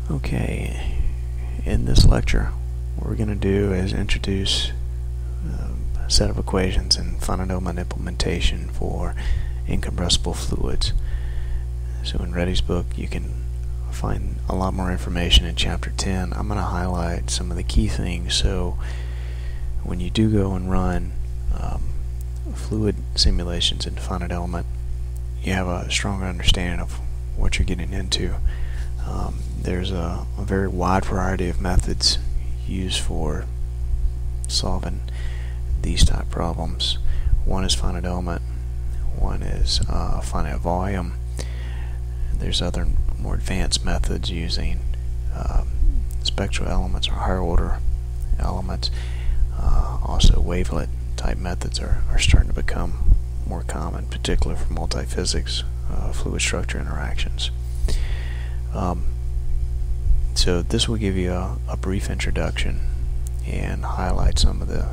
Okay, in this lecture what we're going to do is introduce a set of equations and finite element implementation for incompressible fluids. So in Reddy's book you can find a lot more information in chapter 10. I'm going to highlight some of the key things so when you do go and run fluid simulations in finite element, you have a stronger understanding of what you're getting into. There's a very wide variety of methods used for solving these type problems. One is finite element, one is finite volume. There's other more advanced methods using spectral elements or higher order elements. Also wavelet type methods are starting to become more common, particularly for multiphysics fluid structure interactions. So this will give you a brief introduction and highlight some of the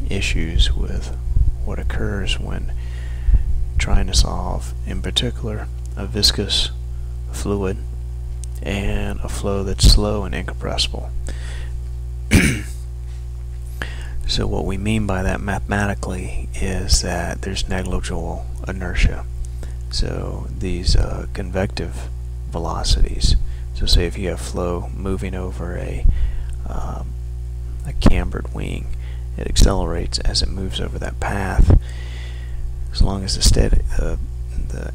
issues with what occurs when trying to solve, in particular, a viscous fluid and a flow that's slow and incompressible. So what we mean by that mathematically is that there's negligible inertia. So these convective velocities, so say if you have flow moving over a cambered wing, it accelerates as it moves over that path. As long as the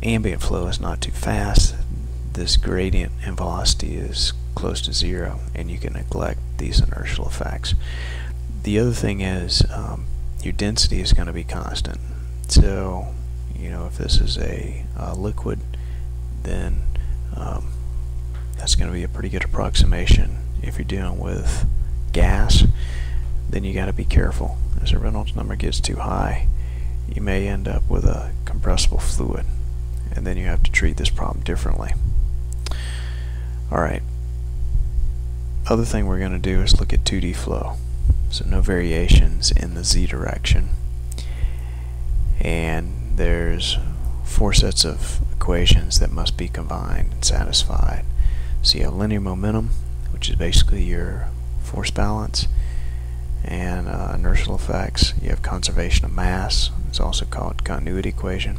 ambient flow is not too fast, this gradient in velocity is close to zero, and you can neglect these inertial effects. The other thing is your density is going to be constant. So if this is a liquid, then that's going to be a pretty good approximation. If you're dealing with gas, then you got to be careful. As the Reynolds number gets too high, you may end up with a compressible fluid, and then you have to treat this problem differently. Alright, other thing we're going to do is look at 2D flow. So no variations in the z direction. And there's 4 sets of equations that must be combined and satisfied. So you have linear momentum, which is basically your force balance, and inertial effects. You have conservation of mass, it's also called continuity equation.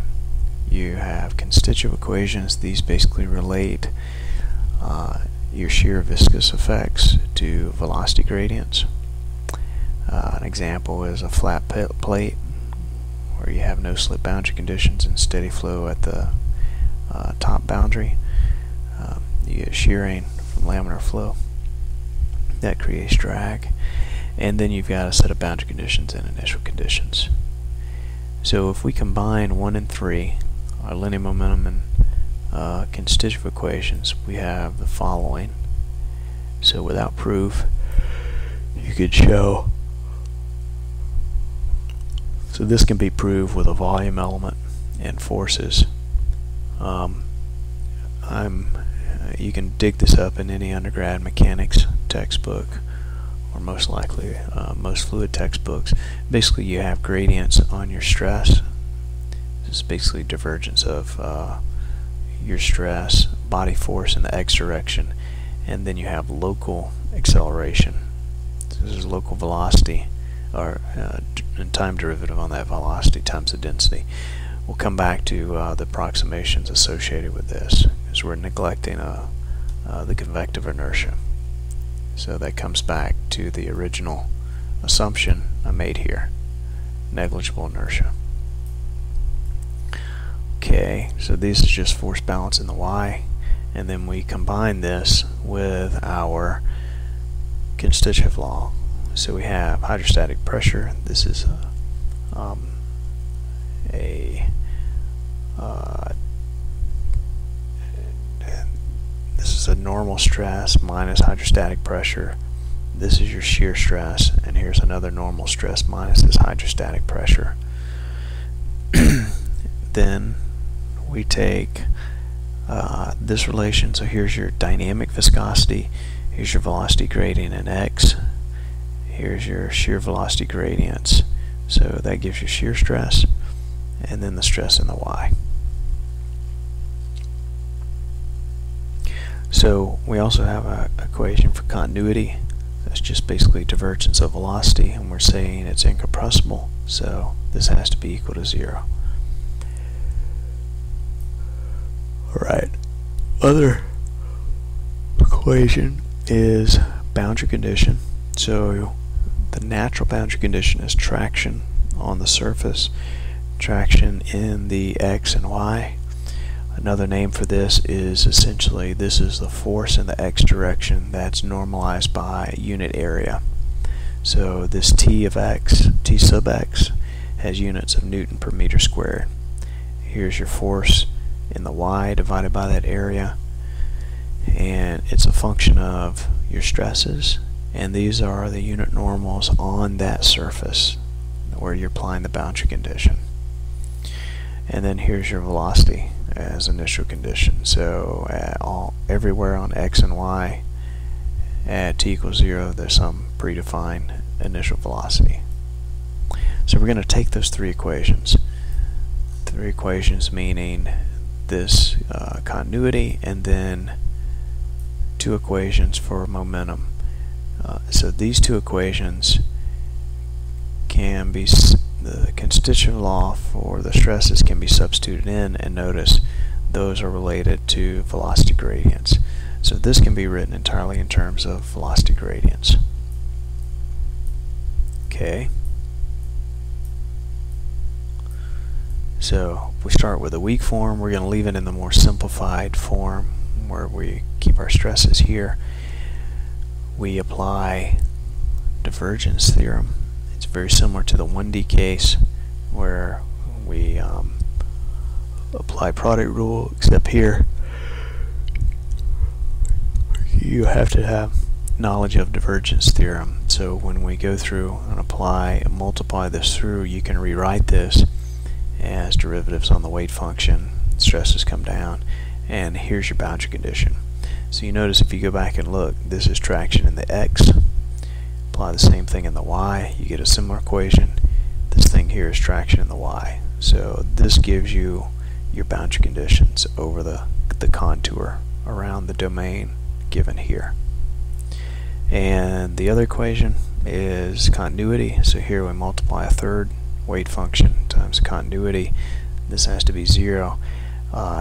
You have constitutive equations. These basically relate your shear viscous effects to velocity gradients. An example is a flat plate where you have no slip boundary conditions and steady flow at the top boundary. You get shearing from laminar flow. That creates drag. And then you've got a set of boundary conditions and initial conditions. So if we combine 1 and 3, our linear momentum and constitutive equations, we have the following. So without proof, you could show. So this can be proved with a volume element and forces. You can dig this up in any undergrad mechanics textbook, or most likely most fluid textbooks. Basically you have gradients on your stress. This is basically divergence of your stress, body force in the x direction, and then you have local acceleration. So this is local velocity, or time derivative on that velocity times the density. We'll come back to the approximations associated with this, because we're neglecting the convective inertia. So that comes back to the original assumption I made here, negligible inertia. Okay, so this is just force balance in the y, and then we combine this with our constitutive law. So we have hydrostatic pressure. This is this is a normal stress minus hydrostatic pressure. This is your shear stress, and here's another normal stress minus this hydrostatic pressure. Then we take this relation. So here's your dynamic viscosity, here's your velocity gradient in x, here's your shear velocity gradients. So that gives you shear stress, and then the stress in the y. So we also have an equation for continuity. That's just basically divergence of velocity, and we're saying it's incompressible, so this has to be equal to 0. Alright, other equation is boundary condition. So the natural boundary condition is traction on the surface, traction in the x and y. Another name for this is essentially this is the force in the x direction that's normalized by unit area. So this t of x, t sub x, has units of Newton per meter squared. Here's your force in the y divided by that area, and it's a function of your stresses, and these are the unit normals on that surface where you're applying the boundary condition. And then here's your velocity as initial condition. So everywhere on x and y at t equals 0, there's some predefined initial velocity. So we're going to take those three equations. Three equations meaning this continuity, and then two equations for momentum. So these two equations can be, the constitutive law for the stresses can be substituted in, and notice those are related to velocity gradients. So this can be written entirely in terms of velocity gradients. Okay. So if we start with a weak form, we're going to leave it in the more simplified form where we keep our stresses here. We apply divergence theorem. It's very similar to the 1D case where we apply product rule, except here you have to have knowledge of divergence theorem. So when we go through and apply and multiply this through, you can rewrite this as derivatives on the weight function. Stresses come down, and here's your boundary condition. So you notice if you go back and look, this is traction in the x. Apply the same thing in the y, you get a similar equation. This thing here is traction in the y. So this gives you your boundary conditions over the contour around the domain given here. And the other equation is continuity. So here we multiply a third weight function times continuity. This has to be 0.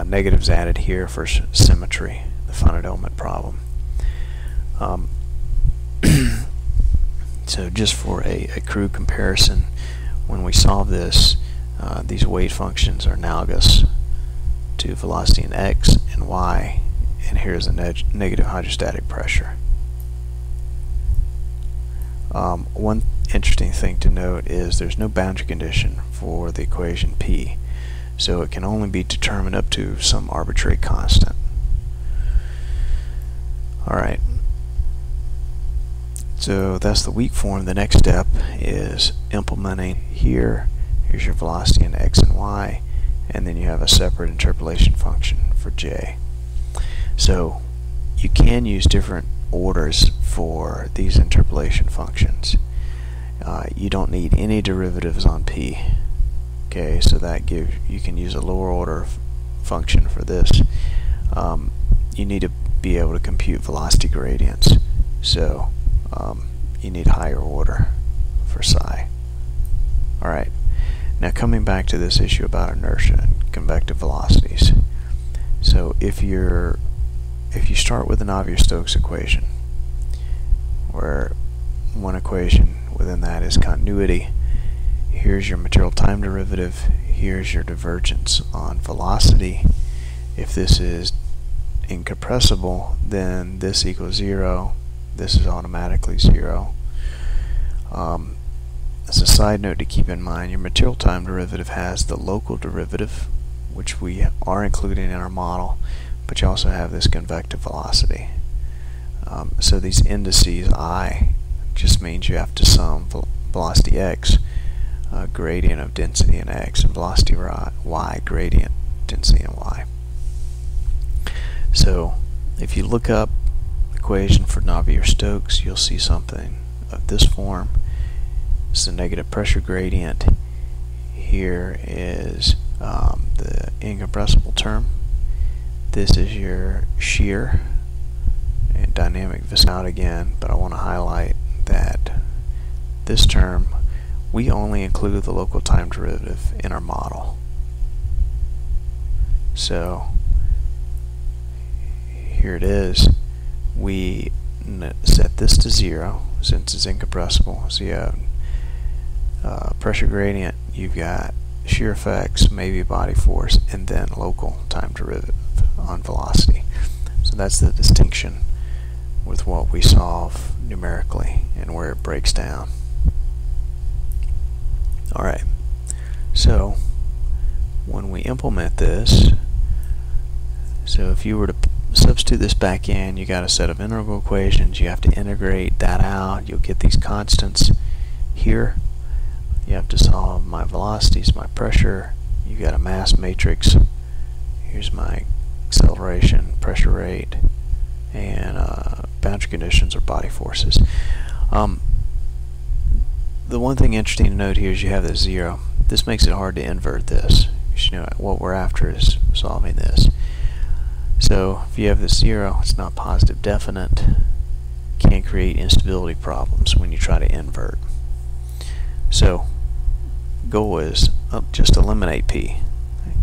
Negatives added here for symmetry, the finite element problem. So just for a crude comparison, when we solve this, these weight functions are analogous to velocity in x and y, and here's a negative hydrostatic pressure. One interesting thing to note is there's no boundary condition for the equation P, so it can only be determined up to some arbitrary constant. Alright, so that's the weak form. The next step is implementing here. Here's your velocity in x and y, and then you have a separate interpolation function for j. So you can use different orders for these interpolation functions. You don't need any derivatives on p. Okay, so that gives, you can use a lower order function for this. You need to be able to compute velocity gradients, so you need higher order for psi. Alright, now coming back to this issue about inertia and convective velocities. So if you start with the Navier-Stokes equation, where one equation within that is continuity, here's your material time derivative, here's your divergence on velocity. If this is incompressible, then this equals 0, this is automatically 0. As a side note to keep in mind, your material time derivative has the local derivative, which we are including in our model, but you also have this convective velocity. So these indices I just means you have to sum velocity x, gradient of density in x, and velocity y, gradient density in y. So if you look up the equation for Navier-Stokes, you'll see something of this form. It's the negative pressure gradient. Here is the incompressible term. This is your shear dynamic viscosity out again, but I want to highlight that this term, we only include the local time derivative in our model. So here it is. We set this to 0 since it's incompressible. So you have pressure gradient, you've got shear effects, maybe body force, and then local time derivative on velocity. So that's the distinction with what we solve numerically and where it breaks down. Alright, so when we implement this, so if you were to substitute this back in, you got a set of integral equations, you have to integrate that out, you'll get these constants here. You have to solve my velocities, my pressure, you got a mass matrix, here's my acceleration, pressure rate, and boundary conditions or body forces. The one thing interesting to note here is you have this 0. This makes it hard to invert this. You know, what we're after is solving this. So if you have this 0, it's not positive definite, can create instability problems when you try to invert. So goal is just eliminate P.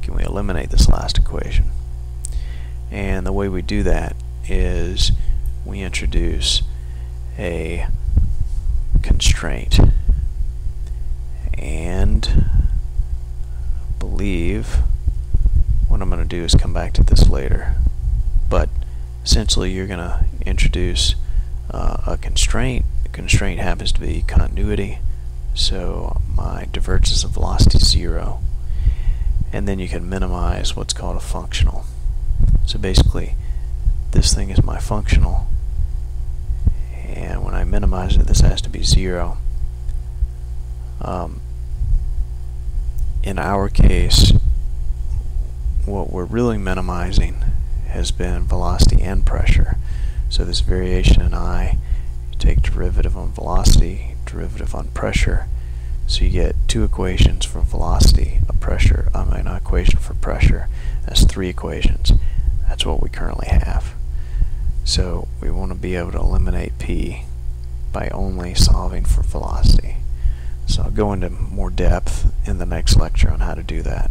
Can we eliminate this last equation? And the way we do that is we introduce a constraint, and I believe what I'm going to do is come back to this later, but essentially you're going to introduce a constraint. The constraint happens to be continuity, so my divergence of velocity is 0, and then you can minimize what's called a functional. So basically this thing is my functional, and when I minimize it, this has to be 0. In our case, what we're really minimizing has been velocity and pressure. So this variation in I, you take derivative on velocity, derivative on pressure, so you get 2 equations for velocity, a pressure, an equation for pressure. That's 3 equations. That's what we currently have. So we want to be able to eliminate P by only solving for velocity. So I'll go into more depth in the next lecture on how to do that.